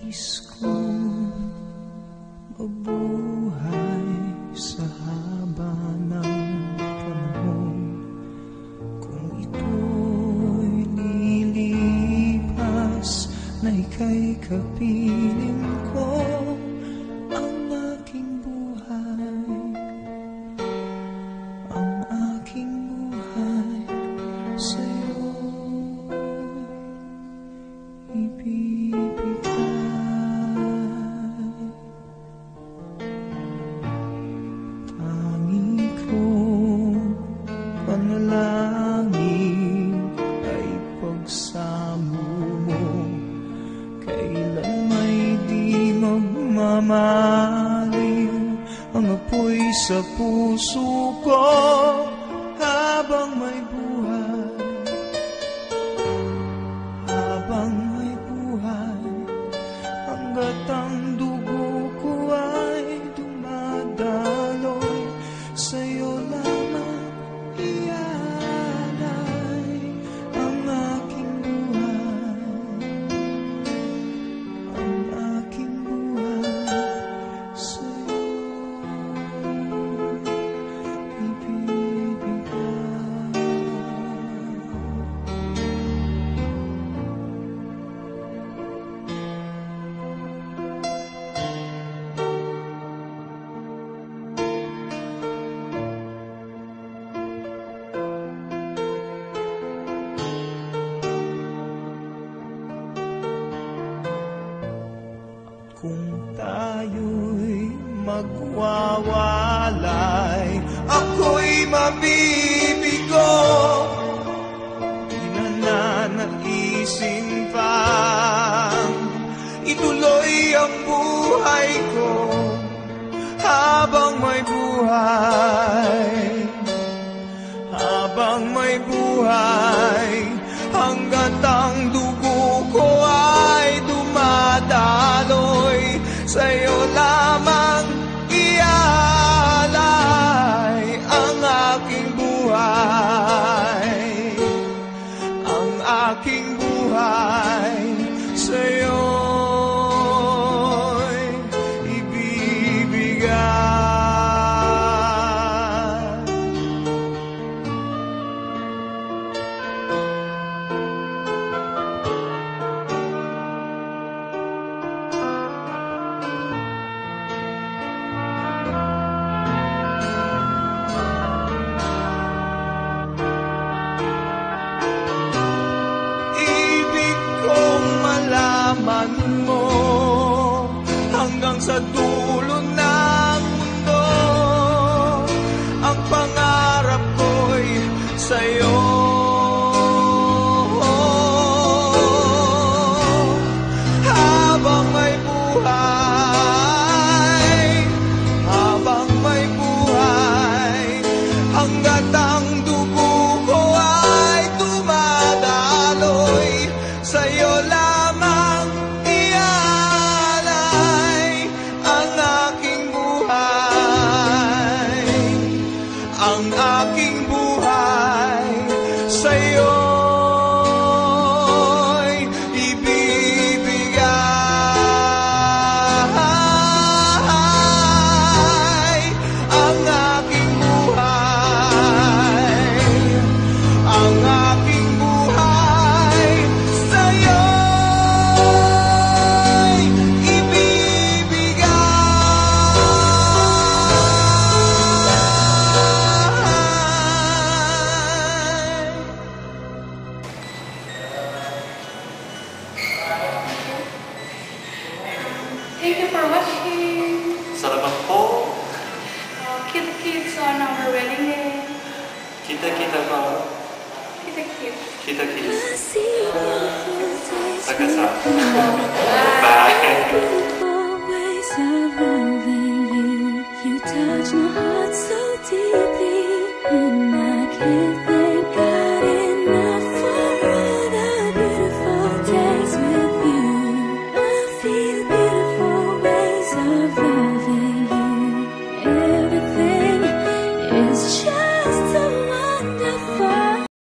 Nais kong mabuhay sa haba ng panahon. Kung ito'y lilipas na ika'y kapiling ko, ang aking buhay, ang aking buhay sa'yo ibibigay. Tangi kong panalangin ay pagsamo mo, kailan may di magmamaliw ang apoy sa puso ko habang may buhay, habang may buhay, hanggat ang dugo ko ay dumadaloy, sa'yo lamang ialay ang aking buhay, ang aking buhay sa'yo ibibigay. Kung tayo'y magwawalay, ako'y mabibigo. Di na nanaisin pang ituloy ang buhay ko habang may buhay, habang may buhay, hanggat ang dugo ko ay dumadaloy, sa'yo lamang ialay ang aking buhay, ang aking buhay sa'yo'y ibibigay. Malaman mo hanggang sa dulo ng mundo, ang pangarap ko'y sa'yo. Habang may buhay, habang may buhay, hanggat ang dugo ko ay dumadaloy, sa'yo lamang ialay ang aking buhay, ang aking buhay sa'yo'y ibibigay. Ang aking buhay, ang aking buhay sa'yo'y ibibigay. Thank you for watching. Salamat po. Kids on our wedding day. Kita-kita pa. Kids. Kita-kita. Sagasa. Bye.